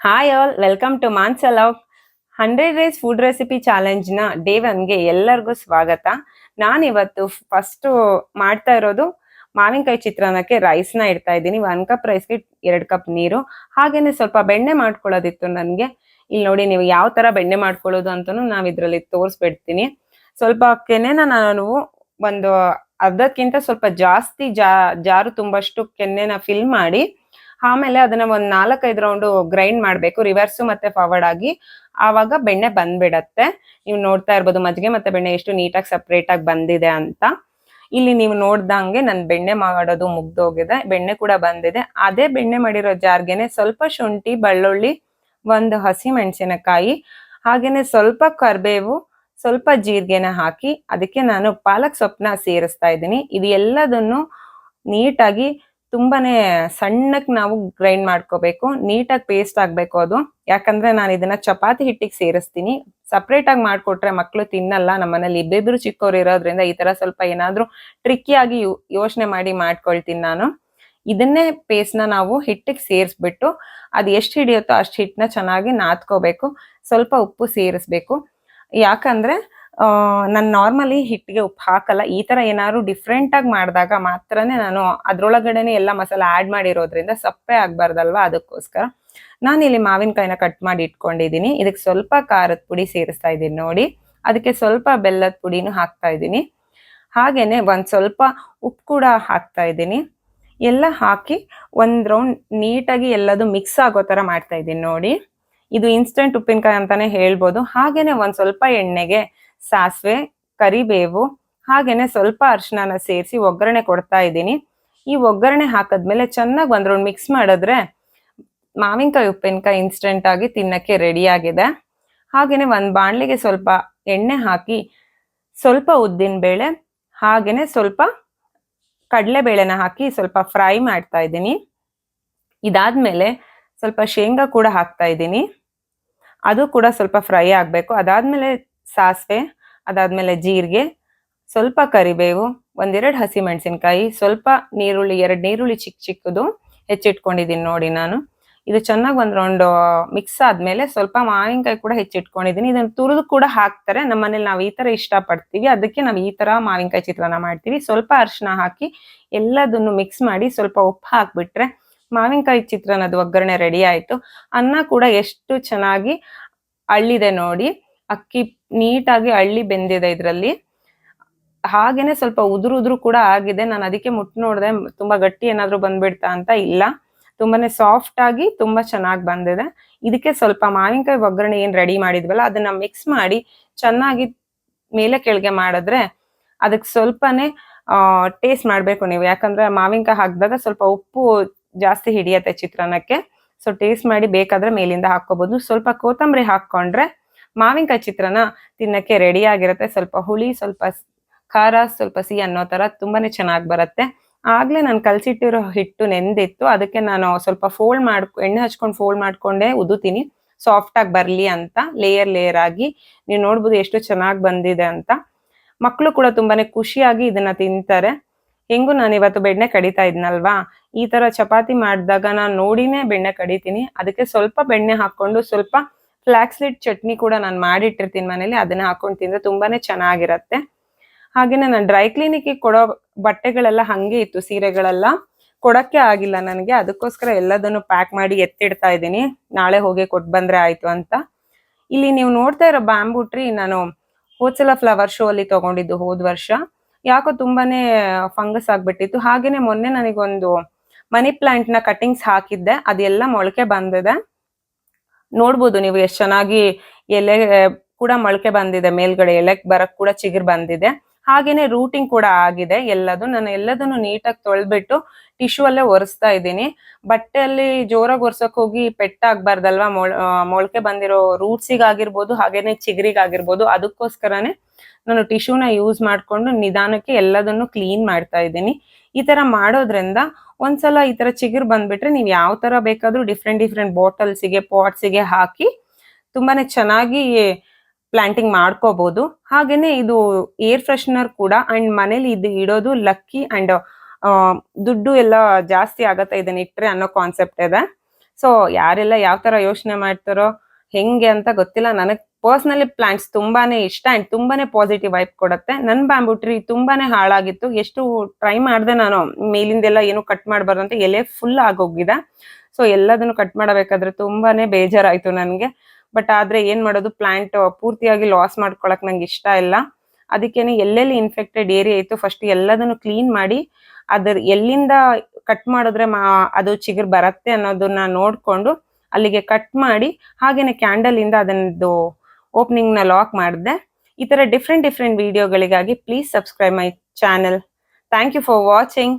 Hi all, welcome to ಮಾನ್ಸಲವ್ 100 days food recipe ಚಾಲೆಂಜ್ನ day 1ಗೆ ಎಲ್ಲರಿಗೂ ಸ್ವಾಗತ. ನಾನಿವತ್ತು ಫಸ್ಟ್ ಮಾಡ್ತಾ ಇರೋದು ಮಾವಿನಕಾಯಿ ಚಿತ್ರಾನ್ನಕ್ಕೆ ರೈಸ್ನ ಇಡ್ತಾ ಇದ್ದೀನಿ. 1 ಕಪ್ ರೈಸ್ಗೆ 2 ಕಪ್ ನೀರು. ಹಾಗೇನೆ ಸ್ವಲ್ಪ ಬೆಣ್ಣೆ ಮಾಡ್ಕೊಳ್ಳೋದಿತ್ತು ನನಗೆ. ಇಲ್ಲಿ ನೋಡಿ, ನೀವು ಯಾವ ತರ ಬೆಣ್ಣೆ ಮಾಡ್ಕೊಳ್ಳೋದು ಅಂತಲೂ ನಾವು ಇದರಲ್ಲಿ ತೋರಿಸ್ಬಿಡ್ತೀನಿ. ಸ್ವಲ್ಪ ಕೆನೆನ ನಾನು ಒಂದು ಅರ್ಧಕ್ಕಿಂತ ಸ್ವಲ್ಪ ಜಾಸ್ತಿ ಜಾರು ತುಂಬಷ್ಟು ಕೆನೆನ ಫಿಲ್ ಮಾಡಿ, ಆಮೇಲೆ ಅದನ್ನ ಒಂದ್ 4-5 ರೌಂಡ್ ಗ್ರೈಂಡ್ ಮಾಡ್ಬೇಕು, ರಿವರ್ಸ್ ಮತ್ತೆ ಫಾರ್ವರ್ಡ್ ಆಗಿ. ಆವಾಗ ಬೆಣ್ಣೆ ಬಂದ್ಬಿಡತ್ತೆ. ನೀವು ನೋಡ್ತಾ ಇರ್ಬೋದು ಮಜ್ಜಿಗೆ ಮತ್ತೆ ಬೆಣ್ಣೆ ಎಷ್ಟು ನೀಟಾಗಿ ಸಪ್ರೇಟ್ ಆಗಿ ಬಂದಿದೆ ಅಂತ. ಇಲ್ಲಿ ನೀವು ನೋಡ್ದಂಗೆ ನನ್ ಬೆಣ್ಣೆ ಮಾಡೋದು ಮುಗ್ದೋಗಿದೆ, ಬೆಣ್ಣೆ ಕೂಡ ಬಂದಿದೆ. ಅದೇ ಬೆಣ್ಣೆ ಮಾಡಿರೋ ಜಾರ್ಗೆನೆ ಸ್ವಲ್ಪ ಶುಂಠಿ, ಬೆಳ್ಳುಳ್ಳಿ, 1 ಹಸಿ ಮೆಣಸಿನಕಾಯಿ, ಹಾಗೇನೆ ಸ್ವಲ್ಪ ಕರ್ಬೇವು, ಸ್ವಲ್ಪ ಜೀರಿಗೆನ ಹಾಕಿ ಅದಕ್ಕೆ ನಾನು ಪಾಲಕ್ ಸೊಪ್ಪನ್ನ ಸೇರಿಸ್ತಾ ಇದ್ದೀನಿ. ಇದು ಎಲ್ಲದನ್ನು ನೀಟಾಗಿ ತುಂಬಾನೇ ಸಣ್ಣಕ್ಕೆ ನಾವು ಗ್ರೈಂಡ್ ಮಾಡ್ಕೋಬೇಕು. ನೀಟಾಗಿ ಪೇಸ್ಟ್ ಆಗ್ಬೇಕು ಅದು. ಯಾಕಂದ್ರೆ ನಾನು ಇದನ್ನ ಚಪಾತಿ ಹಿಟ್ಟಿಗೆ ಸೇರಿಸ್ತೀನಿ. ಸಪ್ರೇಟ್ ಆಗಿ ಮಾಡ್ಕೊಟ್ರೆ ಮಕ್ಕಳು ತಿನ್ನಲ್ಲ. ನಮ್ಮನೇಲಿ ಇಬ್ಬಿಬ್ರು ಚಿಕ್ಕವ್ರು ಇರೋದ್ರಿಂದ ಈ ತರ ಸ್ವಲ್ಪ ಏನಾದ್ರೂ ಟ್ರಿಕ್ಕಿಯಾಗಿ ಯೋಚನೆ ಮಾಡಿ ಮಾಡ್ಕೊಳ್ತೀನಿ ನಾನು. ಇದನ್ನೇ ಪೇಸ್ಟ್ನ ನಾವು ಹಿಟ್ಟಿಗೆ ಸೇರಿಸ್ಬಿಟ್ಟು ಅದು ಎಷ್ಟು ಹಿಡಿಯುತ್ತೋ ಅಷ್ಟು ಹಿಟ್ಟನ್ನ ಚೆನ್ನಾಗಿ ನಾದ್ಕೋಬೇಕು. ಸ್ವಲ್ಪ ಉಪ್ಪು ಸೇರಿಸ್ಬೇಕು. ಯಾಕಂದ್ರೆ ನಾನು ನಾರ್ಮಲಿ ಹಿಟ್ಟಿಗೆ ಉಪ್ಪು ಹಾಕಲ್ಲ. ಈ ತರ ಏನಾದ್ರು ಡಿಫ್ರೆಂಟ್ ಆಗಿ ಮಾಡಿದಾಗ ಮಾತ್ರನೇ ನಾನು ಅದ್ರೊಳಗಡೆನೆ ಎಲ್ಲ ಮಸಾಲೆ ಆಡ್ ಮಾಡಿರೋದ್ರಿಂದ ಸಪ್ಪೆ ಆಗ್ಬಾರ್ದಲ್ವಾ, ಅದಕ್ಕೋಸ್ಕರ ನಾನು ಇಲ್ಲಿ ಮಾವಿನಕಾಯಿನ ಕಟ್ ಮಾಡಿ ಇಟ್ಕೊಂಡಿದ್ದೀನಿ. ಇದಕ್ಕೆ ಸ್ವಲ್ಪ ಖಾರದ ಪುಡಿ ಸೇರಿಸ್ತಾ ಇದ್ದೀನಿ ನೋಡಿ. ಅದಕ್ಕೆ ಸ್ವಲ್ಪ ಬೆಲ್ಲದ ಪುಡಿನೂ ಹಾಕ್ತಾ ಇದ್ದೀನಿ. ಹಾಗೇನೆ ಒಂದ್ ಸ್ವಲ್ಪ ಉಪ್ಪು ಕೂಡ ಹಾಕ್ತಾ ಇದ್ದೀನಿ. ಎಲ್ಲ ಹಾಕಿ ಒಂದ್ ರೌಂಡ್ ನೀಟಾಗಿ ಎಲ್ಲದು ಮಿಕ್ಸ್ ಆಗೋ ತರ ಮಾಡ್ತಾ ಇದ್ದೀನಿ ನೋಡಿ. ಇದು ಇನ್ಸ್ಟೆಂಟ್ ಉಪ್ಪಿನಕಾಯಿ ಅಂತಾನೆ ಹೇಳ್ಬೋದು. ಹಾಗೇನೆ ಒಂದ್ ಸ್ವಲ್ಪ ಎಣ್ಣೆಗೆ ಸಾಸಿವೆ, ಕರಿಬೇವು, ಹಾಗೇನೆ ಸ್ವಲ್ಪ ಅರಿಶಿನ ಸೇರಿಸಿ ಒಗ್ಗರಣೆ ಕೊಡ್ತಾ ಇದ್ದೀನಿ. ಈ ಒಗ್ಗರಣೆ ಹಾಕದ್ಮೇಲೆ ಚೆನ್ನಾಗಿ ಒಂದ್ ರೌಂಡ್ ಮಿಕ್ಸ್ ಮಾಡಿದ್ರೆ ಮಾವಿನಕಾಯಿ ಉಪ್ಪಿನಕಾಯಿ ಇನ್ಸ್ಟೆಂಟ್ ಆಗಿ ತಿನ್ನಕ್ಕೆ ರೆಡಿ ಆಗಿದೆ. ಹಾಗೇನೆ ಒಂದ್ ಬಾಣ್ಲಿಗೆ ಸ್ವಲ್ಪ ಎಣ್ಣೆ ಹಾಕಿ ಸ್ವಲ್ಪ ಉದ್ದಿನ ಬೇಳೆ ಹಾಗೇನೆ ಸ್ವಲ್ಪ ಕಡಲೆ ಬೇಳೆನ ಹಾಕಿ ಸ್ವಲ್ಪ ಫ್ರೈ ಮಾಡ್ತಾ ಇದ್ದೀನಿ. ಇದಾದ್ಮೇಲೆ ಸ್ವಲ್ಪ ಶೇಂಗಾ ಕೂಡ ಹಾಕ್ತಾ ಇದ್ದೀನಿ. ಅದು ಕೂಡ ಸ್ವಲ್ಪ ಫ್ರೈ ಆಗ್ಬೇಕು. ಅದಾದ್ಮೇಲೆ ಸಾಸಿವೆ, ಅದಾದ್ಮೇಲೆ ಜೀರಿಗೆ, ಸ್ವಲ್ಪ ಕರಿಬೇವು, 1-2 ಹಸಿ ಮೆಣಸಿನಕಾಯಿ, ಸ್ವಲ್ಪ ನೀರುಳ್ಳಿ, 2 ನೀರುಳ್ಳಿ ಚಿಕ್ಕದು ಹೆಚ್ಚಿಟ್ಕೊಂಡಿದ್ದೀನಿ ನೋಡಿ ನಾನು. ಇದು ಚೆನ್ನಾಗಿ ಒಂದ್ ರೌಂಡ್ ಮಿಕ್ಸ್ ಆದ್ಮೇಲೆ ಸ್ವಲ್ಪ ಮಾವಿನಕಾಯಿ ಕೂಡ ಹೆಚ್ಚಿಟ್ಕೊಂಡಿದ್ದೀನಿ. ಇದನ್ನ ತುರಿದು ಕೂಡ ಹಾಕ್ತಾರೆ. ನಮ್ಮ ಮನೇಲಿ ನಾವು ಈ ತರ ಇಷ್ಟಪಡ್ತೀವಿ, ಅದಕ್ಕೆ ನಾವು ಈ ತರ ಮಾವಿನಕಾಯಿ ಚಿತ್ರಾನ್ನ ಮಾಡ್ತೀವಿ. ಸ್ವಲ್ಪ ಅರಿಶಿನ ಹಾಕಿ ಎಲ್ಲದನ್ನು ಮಿಕ್ಸ್ ಮಾಡಿ ಸ್ವಲ್ಪ ಉಪ್ಪು ಹಾಕ್ಬಿಟ್ರೆ ಮಾವಿನಕಾಯಿ ಚಿತ್ರಾನ್ನದ ಒಗ್ಗರಣೆ ರೆಡಿ ಆಯ್ತು. ಅನ್ನ ಕೂಡ ಎಷ್ಟು ಚೆನ್ನಾಗಿ ಅಳ್ಳಿದೆ ನೋಡಿ. ಅಕ್ಕಿ ನೀಟಾಗಿ ಅಳ್ಳಿ ಬೆಂದಿದೆ ಇದ್ರಲ್ಲಿ. ಹಾಗೇನೆ ಸ್ವಲ್ಪ ಉದುರು ಕೂಡ ಆಗಿದೆ. ನಾನು ಅದಕ್ಕೆ ಮುಟ್ಟು ನೋಡಿದೆ ತುಂಬಾ ಗಟ್ಟಿ ಏನಾದ್ರು ಬಂದ್ಬಿಡ್ತಾ ಅಂತ. ಇಲ್ಲ, ತುಂಬಾನೇ ಸಾಫ್ಟ್ ಆಗಿ ತುಂಬಾ ಚೆನ್ನಾಗಿ ಬಂದಿದೆ. ಇದಕ್ಕೆ ಸ್ವಲ್ಪ ಮಾವಿನಕಾಯಿ ಒಗ್ಗರಣೆ ಏನ್ ರೆಡಿ ಮಾಡಿದ್ವಲ್ಲ ಅದನ್ನ ಮಿಕ್ಸ್ ಮಾಡಿ ಚೆನ್ನಾಗಿ ಮೇಲೆ ಕೆಳಗೆ ಮಾಡಿದ್ರೆ ಅದಕ್ಕೆ ಸ್ವಲ್ಪನೇ ಟೇಸ್ಟ್ ಮಾಡ್ಬೇಕು ನೀವು. ಯಾಕಂದ್ರೆ ಮಾವಿನಕಾಯಿ ಹಾಕಿದಾಗ ಸ್ವಲ್ಪ ಉಪ್ಪು ಜಾಸ್ತಿ ಹಿಡಿಯತ್ತೆ ಚಿತ್ರಾನ್ನಕ್ಕೆ. ಸೊ ಟೇಸ್ಟ್ ಮಾಡಿ ಬೇಕಾದ್ರೆ ಮೇಲಿಂದ ಹಾಕೋಬಹುದು. ಸ್ವಲ್ಪ ಕೊತ್ತಂಬರಿ ಹಾಕೊಂಡ್ರೆ ಮಾವಿನಕಾಯಿ ಚಿತ್ರಾನ್ನ ತಿನ್ನಕ್ಕೆ ರೆಡಿ ಆಗಿರುತ್ತೆ. ಸ್ವಲ್ಪ ಹುಳಿ, ಸ್ವಲ್ಪ ಖಾರ, ಸ್ವಲ್ಪ ಸಿಹಿ ಅನ್ನೋ ತರ ತುಂಬಾನೇ ಚೆನ್ನಾಗಿ ಬರುತ್ತೆ. ಆಗ್ಲೇ ನಾನು ಕಲ್ಸಿಟ್ಟಿರೋ ಹಿಟ್ಟು ನೆಂದಿತ್ತು. ಅದಕ್ಕೆ ನಾನು ಸ್ವಲ್ಪ ಎಣ್ಣೆ ಹಚ್ಕೊಂಡು ಫೋಲ್ಡ್ ಮಾಡ್ಕೊಂಡೆ ಉದುತೀನಿ, ಸಾಫ್ಟ್ ಆಗಿ ಬರ್ಲಿ ಅಂತ. ಲೇಯರ್ ಆಗಿ ನೀವು ನೋಡ್ಬೋದು ಎಷ್ಟು ಚೆನ್ನಾಗಿ ಬಂದಿದೆ ಅಂತ. ಮಕ್ಕಳು ಕೂಡ ತುಂಬಾನೇ ಖುಷಿಯಾಗಿ ಇದನ್ನ ತಿಂತಾರೆ. ಹೆಂಗು ನಾನು ಇವತ್ತು ಬೆಣ್ಣೆ ಕಡಿತಾ ಇದ್ನಲ್ವಾ, ಈ ತರ ಚಪಾತಿ ಮಾಡಿದಾಗ ನಾನು ನೋಡಿನೇ ಬೆಣ್ಣೆ ಕಡಿತೀನಿ. ಅದಕ್ಕೆ ಸ್ವಲ್ಪ ಬೆಣ್ಣೆ ಹಾಕೊಂಡು ಸ್ವಲ್ಪ ಫ್ಲಾಕ್ಸ್ ಚಟ್ನಿ ಕೂಡ ನಾನು ಮಾಡಿಟ್ಟಿರ್ತೀನಿ ಮನೇಲಿ. ಅದನ್ನ ಹಾಕೊಂಡು ತಿಂದ್ರೆ ತುಂಬಾನೇ ಚೆನ್ನಾಗಿರತ್ತೆ. ಹಾಗೇನೆ ನಾನು ಡ್ರೈ ಕ್ಲೀನಿಕ್ಗೆ ಕೊಡೋ ಬಟ್ಟೆಗಳೆಲ್ಲ ಹಂಗೆ ಇತ್ತು, ಸೀರೆಗಳೆಲ್ಲ ಕೊಡಕ್ಕೆ ಆಗಿಲ್ಲ ನನಗೆ. ಅದಕ್ಕೋಸ್ಕರ ಎಲ್ಲದನ್ನು ಪ್ಯಾಕ್ ಮಾಡಿ ಎತ್ತಿಡ್ತಾ ಇದ್ದೀನಿ, ನಾಳೆ ಹೋಗಿ ಕೊಟ್ಟು ಬಂದ್ರೆ ಆಯ್ತು ಅಂತ. ಇಲ್ಲಿ ನೀವು ನೋಡ್ತಾ ಇರೋ ಬ್ಯಾಂಬೂ ಟ್ರೀ ನಾನು ಹೋದ್ಸಲ ಫ್ಲವರ್ ಶೋ ಅಲ್ಲಿ ತಗೊಂಡಿದ್ದು, ಹೋದ್ ವರ್ಷ. ಯಾಕೋ ತುಂಬಾನೇ ಫಂಗಸ್ ಆಗ್ಬಿಟ್ಟಿತ್ತು. ಹಾಗೇನೆ ಮೊನ್ನೆ ನನಗೊಂದು ಮನಿ ಪ್ಲಾಂಟ್ ನ ಕಟಿಂಗ್ಸ್ ಹಾಕಿದ್ದೆ, ಅದೆಲ್ಲ ಮೊಳಕೆ ಬಂದಿದೆ. ನೋಡ್ಬೋದು ನೀವು ಎಷ್ಟು ಚೆನ್ನಾಗಿ ಎಲೆ ಕೂಡ ಮೊಳಕೆ ಬಂದಿದೆ. ಮೇಲ್ಗಡೆ ಎಲೆ ಬರಕ್ ಕೂಡ ಚಿಗುರು ಬಂದಿದೆ. ಹಾಗೇನೆ ರೂಟಿಂಗ್ ಕೂಡ ಆಗಿದೆ ಎಲ್ಲದು. ನಾನು ಎಲ್ಲದನ್ನು ನೀಟಾಗಿ ತೊಳ್ಬಿಟ್ಟು ಟಿಶ್ಯೂ ಅಲ್ಲೇ ಒರೆಸ್ತಾ ಇದ್ದೀನಿ. ಬಟ್ಟೆಯಲ್ಲಿ ಜೋರಾಗಿ ಒರ್ಸಕ್ ಹೋಗಿ ಪೆಟ್ಟಾಗ್ಬಾರ್ದಲ್ವಾ, ಮೊಳಕೆ ಬಂದಿರೋ ರೂಟ್ಸಿಗಾಗಿರ್ಬೋದು ಹಾಗೇನೆ ಚಿಗುರಿಗಾಗಿರ್ಬೋದು. ಅದಕ್ಕೋಸ್ಕರನೇ ನಾನು ಟಿಶ್ಯೂನ ಯೂಸ್ ಮಾಡ್ಕೊಂಡು ನಿಧಾನಕ್ಕೆ ಎಲ್ಲದನ್ನು ಕ್ಲೀನ್ ಮಾಡ್ತಾ ಇದ್ದೀನಿ. ಈ ತರ ಮಾಡೋದ್ರಿಂದ ಒಂದ್ಸಲ ಈ ತರ ಚಿಗುರು ಬಂದ್ಬಿಟ್ರೆ ನೀವು ಯಾವ ತರ ಬೇಕಾದ್ರೂ ಡಿಫ್ರೆಂಟ್ ಬಾಟಲ್ಸಿಗೆ, ಪಾಟ್ಸಿಗೆ ಹಾಕಿ ತುಂಬಾನೇ ಚೆನ್ನಾಗಿ ಪ್ಲಾಂಟಿಂಗ್ ಮಾಡ್ಕೋಬಹುದು. ಹಾಗೇನೆ ಇದು ಏರ್ ಫ್ರೆಶ್ನರ್ ಕೂಡ. ಅಂಡ್ ಮನೇಲಿ ಇದು ಇಡೋದು ಲಕ್ಕಿ ಅಂಡ್ ದುಡ್ಡು ಎಲ್ಲ ಜಾಸ್ತಿ ಆಗತ್ತೆ ಇದನ್ನ ಇಟ್ರೆ ಅನ್ನೋ ಕಾನ್ಸೆಪ್ಟ್ ಇದೆ. ಸೊ ಯಾರೆಲ್ಲ ಯಾವ ತರ ಯೋಚನೆ ಮಾಡ್ತಾರೋ ಹೆಂಗೆ ಅಂತ ಗೊತ್ತಿಲ್ಲ. ನನಗೆ ಪರ್ಸನಲಿ ಪ್ಲಾಂಟ್ಸ್ ತುಂಬಾನೇ ಇಷ್ಟ ಅಂಡ್ ತುಂಬಾನೇ ಪಾಸಿಟಿವ್ ವೈಬ್ ಕೊಡುತ್ತೆ. ನನ್ ಬ್ಯಾಂಬೂ ಟ್ರೀ ತುಂಬಾನೇ ಹಾಳಾಗಿತ್ತು. ಎಷ್ಟು ಟ್ರೈ ಮಾಡಿದೆ ನಾನು, ಮೇಲಿಂದೆಲ್ಲ ಏನು ಕಟ್ ಮಾಡಬಾರ್ದು ಅಂತ, ಎಲೆ ಫುಲ್ ಆಗೋಗಿದೆ. ಸೊ ಎಲ್ಲದನ್ನು ಕಟ್ ಮಾಡಬೇಕಾದ್ರೆ ತುಂಬಾನೇ ಬೇಜಾರಾಯ್ತು ನನಗೆ. ಬಟ್ ಆದ್ರೆ ಏನ್ ಮಾಡೋದು, ಪ್ಲಾಂಟ್ ಪೂರ್ತಿಯಾಗಿ ಲಾಸ್ ಮಾಡ್ಕೊಳಕ್ ನಂಗೆ ಇಷ್ಟ ಇಲ್ಲ. ಅದಕ್ಕೇನೆ ಎಲ್ಲೆಲ್ಲಿ ಇನ್ಫೆಕ್ಟೆಡ್ ಏರಿಯಾ ಇತ್ತು ಫಸ್ಟ್ ಎಲ್ಲದನ್ನು ಕ್ಲೀನ್ ಮಾಡಿ ಅದ್ರ ಎಲ್ಲಿಂದ ಕಟ್ ಮಾಡಿದ್ರೆ ಅದು ಚಿಗುರು ಬರತ್ತೆ ಅನ್ನೋದನ್ನ ನೋಡ್ಕೊಂಡು ಅಲ್ಲಿಗೆ ಕಟ್ ಮಾಡಿ ಹಾಗೇನೆ ಕ್ಯಾಂಡಲ್ ಇಂದ ಅದನ್ನದು ಓಪನಿಂಗ್ ನ ಲಾಕ್ ಮಾಡಿದೆ. ಈ ತರ ಡಿಫ್ರೆಂಟ್ ವಿಡಿಯೋಗಳಿಗಾಗಿ please subscribe my channel. Thank you for watching.